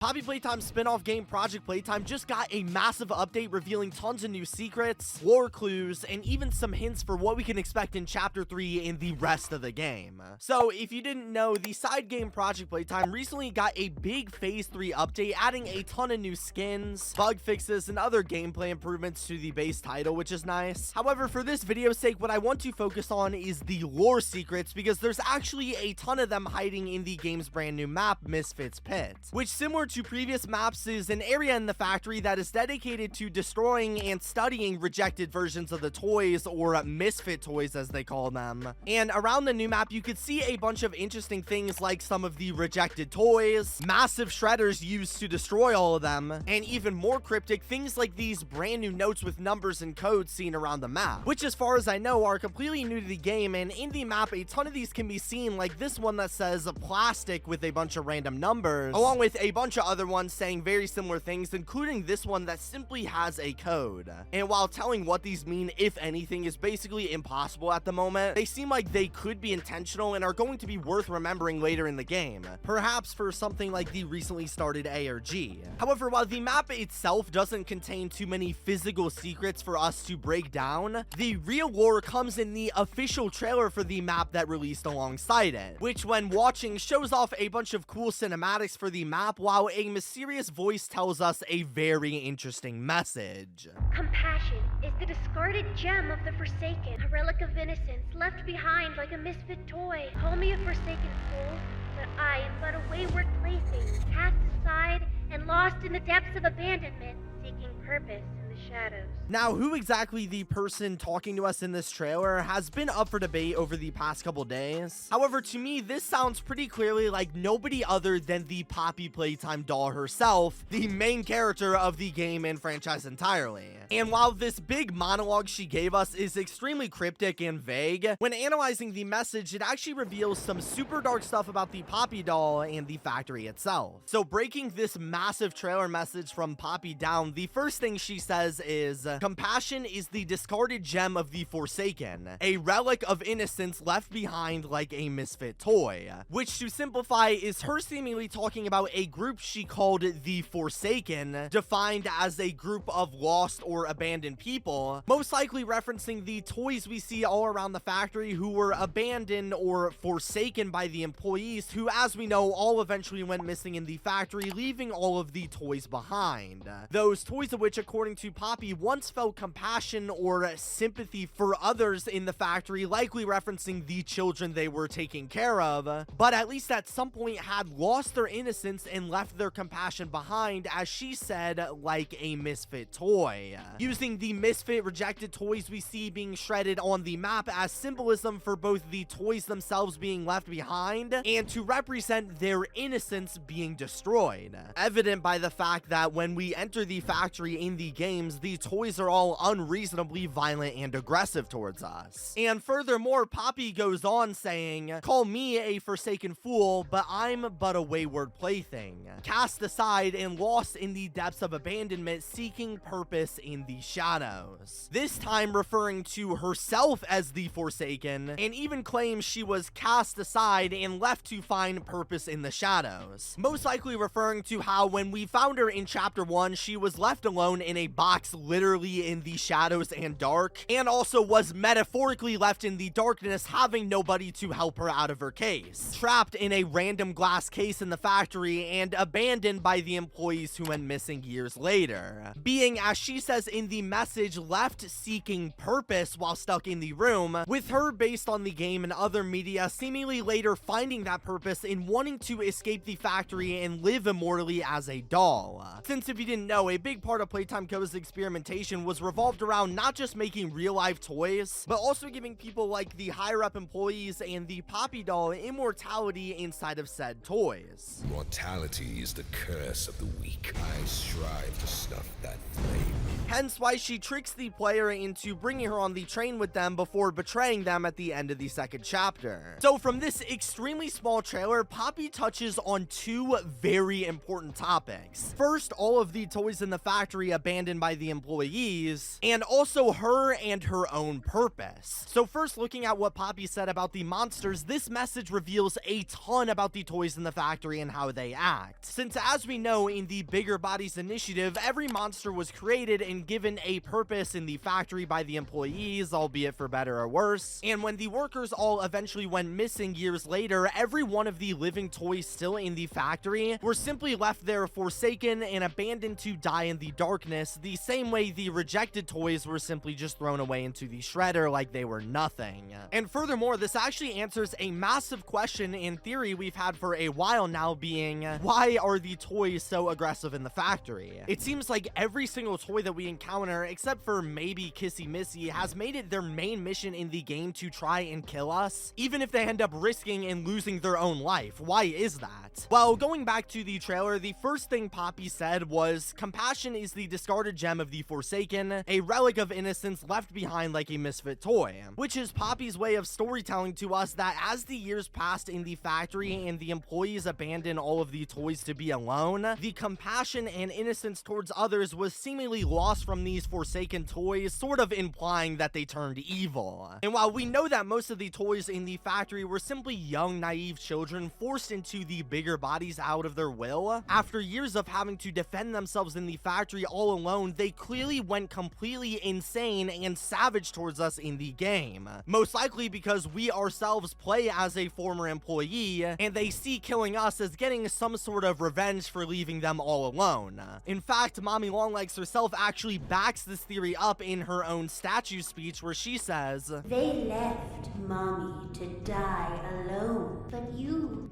Poppy Playtime's spin-off game Project Playtime just got a massive update revealing tons of new secrets, lore clues, and even some hints for what we can expect in Chapter 3 and the rest of the game. So, if you didn't know, the side game Project Playtime recently got a big Phase 3 update, adding a ton of new skins, bug fixes, and other gameplay improvements to the base title, which is nice. However, for this video's sake, what I want to focus on is the lore secrets, because there's actually a ton of them hiding in the game's brand new map, Misfits Pit, which, similar to previous maps, is an area in the factory that is dedicated to destroying and studying rejected versions of the toys, or misfit toys as they call them. And around the new map, you could see a bunch of interesting things like some of the rejected toys, massive shredders used to destroy all of them, and even more cryptic things like these brand new notes with numbers and codes seen around the map, which, as far as I know, are completely new to the game. And in the map, a ton of these can be seen, like this one that says plastic with a bunch of random numbers, along with a bunch of other ones saying very similar things, including this one that simply has a code. And while telling what these mean, if anything, is basically impossible at the moment, they seem like they could be intentional and are going to be worth remembering later in the game, perhaps for something like the recently started ARG. However, while the map itself doesn't contain too many physical secrets for us to break down, the real lore comes in the official trailer for the map that released alongside it, which, when watching, shows off a bunch of cool cinematics for the map, while a mysterious voice tells us a very interesting message. Compassion is the discarded gem of the Forsaken, a relic of innocence left behind like a misfit toy. Call me a forsaken fool, but I am but a wayward plaything, cast aside and lost in the depths of abandonment, seeking purpose in the shadows. Now, who exactly the person talking to us in this trailer has been up for debate over the past couple days. However, to me, this sounds pretty clearly like nobody other than the Poppy Playtime doll herself, the main character of the game and franchise entirely. And while this big monologue she gave us is extremely cryptic and vague, when analyzing the message, it actually reveals some super dark stuff about the Poppy doll and the factory itself. So, breaking this massive trailer message from Poppy down, the first thing she says is, compassion is the discarded gem of the Forsaken, a relic of innocence left behind like a misfit toy, which, to simplify, is her seemingly talking about a group she called the Forsaken, defined as a group of lost or abandoned people, most likely referencing the toys we see all around the factory who were abandoned or forsaken by the employees, who, as we know, all eventually went missing in the factory, leaving all of the toys behind. Those toys of which, according to Poppy, once felt compassion or sympathy for others in the factory, likely referencing the children they were taking care of, but at least at some point had lost their innocence and left their compassion behind, as she said, like a misfit toy. Using the misfit rejected toys we see being shredded on the map as symbolism for both the toys themselves being left behind and to represent their innocence being destroyed. Evident by the fact that when we enter the factory in the games, the toys are all unreasonably violent and aggressive towards us. And furthermore, Poppy goes on saying, call me a forsaken fool, but I'm but a wayward plaything, cast aside and lost in the depths of abandonment, seeking purpose in the shadows. This time referring to herself as the Forsaken, and even claims she was cast aside and left to find purpose in the shadows. Most likely referring to how when we found her in Chapter 1, she was left alone in a box literally in the shadows and dark, and also was metaphorically left in the darkness, having nobody to help her out of her case, trapped in a random glass case in the factory and abandoned by the employees who went missing years later, being, as she says in the message, left seeking purpose while stuck in the room, with her, based on the game and other media, seemingly later finding that purpose in wanting to escape the factory and live immortally as a doll. Since, if you didn't know, a big part of Playtime Co's experimentation was revolved around not just making real-life toys, but also giving people like the higher-up employees and the Poppy doll immortality inside of said toys. Mortality is the curse of the weak. I strive to snuff that flame. Hence why she tricks the player into bringing her on the train with them before betraying them at the end of the second chapter. So from this extremely small trailer, Poppy touches on two very important topics. First, all of the toys in the factory abandoned by the employees, and also her and her own purpose. So first, looking at what Poppy said about the monsters, this message reveals a ton about the toys in the factory and how they act. Since, as we know, in the Bigger Bodies initiative, every monster was created and given a purpose in the factory by the employees, albeit for better or worse. And when the workers all eventually went missing years later, every one of the living toys still in the factory were simply left there forsaken and abandoned to die in the darkness, the same way the rejected toys were simply just thrown away into the shredder like they were nothing. And furthermore, this actually answers a massive question in theory we've had for a while now, being why are the toys so aggressive in the factory? It seems like every single toy that we encounter, except for maybe Kissy Missy, has made it their main mission in the game to try and kill us, even if they end up risking and losing their own life. Why is that? Well, going back to the trailer, the first thing Poppy said was, compassion is the discarded gem of the Forsaken, a relic of innocence left behind like a misfit toy, which is Poppy's way of storytelling to us that as the years passed in the factory and the employees abandoned all of the toys to be alone, the compassion and innocence towards others was seemingly lost from these Forsaken toys, sort of implying that they turned evil. And while we know that most of the toys in the factory were simply young, naive children forced into the Bigger Bodies out of their will, after years of having to defend themselves in the factory all alone, they clearly went completely insane and savage towards us in the game. Most likely because we ourselves play as a former employee, and they see killing us as getting some sort of revenge for leaving them all alone. In fact, Mommy Longlegs herself actually backs this theory up in her own statue speech, where she says, "They left Mommy to die alone, but you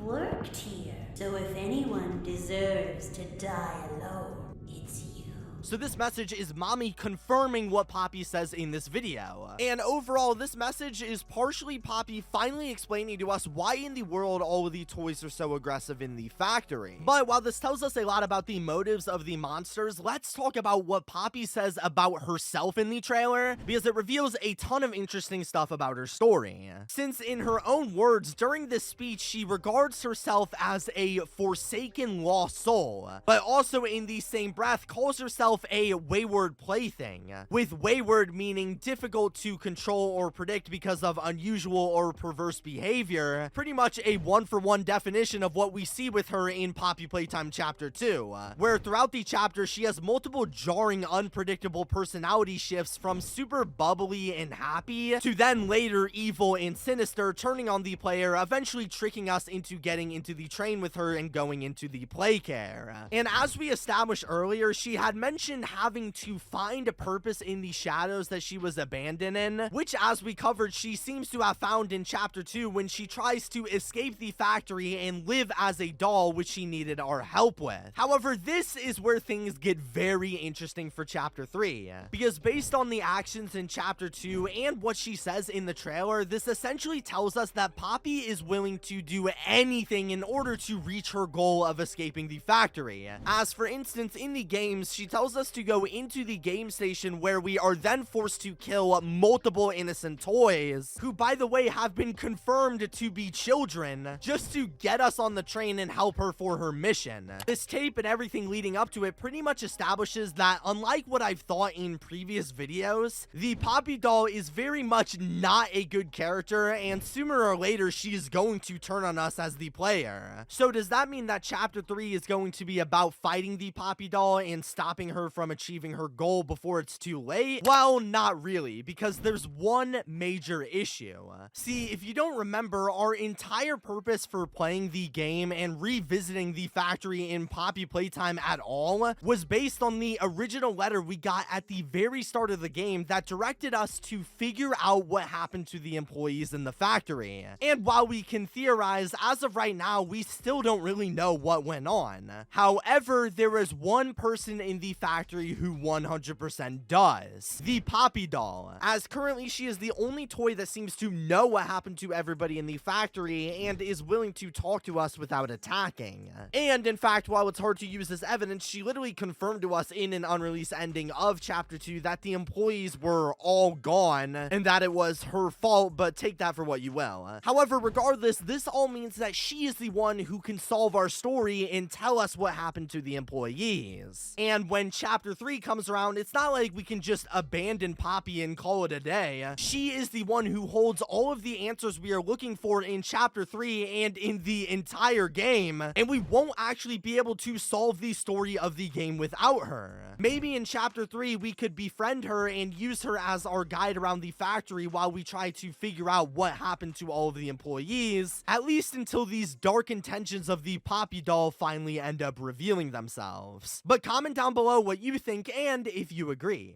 worked here. So if anyone deserves to die alone, it's you." So this message is Mommy confirming what Poppy says in this video. And overall, this message is partially Poppy finally explaining to us why in the world all of the toys are so aggressive in the factory. But while this tells us a lot about the motives of the monsters, let's talk about what Poppy says about herself in the trailer, because it reveals a ton of interesting stuff about her story. Since in her own words, during this speech, she regards herself as a forsaken lost soul, but also in the same breath calls herself a wayward plaything, with wayward meaning difficult to control or predict because of unusual or perverse behavior, pretty much a one-for-one definition of what we see with her in Poppy Playtime Chapter 2, where throughout the chapter she has multiple jarring, unpredictable personality shifts from super bubbly and happy to then later evil and sinister, turning on the player, eventually tricking us into getting into the train with her and going into the play care. And as we established earlier, she had mentioned having to find a purpose in the shadows that she was abandoned in, which, as we covered, she seems to have found in Chapter 2 when she tries to escape the factory and live as a doll, which she needed our help with. However, this is where things get very interesting for Chapter 3, because based on the actions in Chapter 2 and what she says in the trailer, this essentially tells us that Poppy is willing to do anything in order to reach her goal of escaping the factory. As for instance, in the games, she tells us to go into the game station where we are then forced to kill multiple innocent toys, who by the way have been confirmed to be children, just to get us on the train and help her for her mission. This tape and everything leading up to it pretty much establishes that, unlike what I've thought in previous videos, the Poppy doll is very much not a good character, and sooner or later she is going to turn on us as the player. So does that mean that Chapter 3 is going to be about fighting the Poppy doll and stopping her from achieving her goal before it's too late? Well, not really, because there's one major issue. See, if you don't remember, our entire purpose for playing the game and revisiting the factory in Poppy Playtime at all was based on the original letter we got at the very start of the game that directed us to figure out what happened to the employees in the factory. And while we can theorize, as of right now, we still don't really know what went on. However, there is one person in the factory who 100% does: the Poppy doll, as currently she is the only toy that seems to know what happened to everybody in the factory and is willing to talk to us without attacking. And in fact, while it's hard to use as evidence, she literally confirmed to us in an unreleased ending of Chapter 2 that the employees were all gone and that it was her fault, but take that for what you will. However, regardless, this all means that she is the one who can solve our story and tell us what happened to the employees. And when chapter 3 comes around, it's not like we can just abandon Poppy and call it a day. She is the one who holds all of the answers we are looking for in chapter 3 and in the entire game, and we won't actually be able to solve the story of the game without her. Maybe in chapter 3 we could befriend her and use her as our guide around the factory while we try to figure out what happened to all of the employees, at least until these dark intentions of the Poppy doll finally end up revealing themselves. But comment down below what you think and if you agree.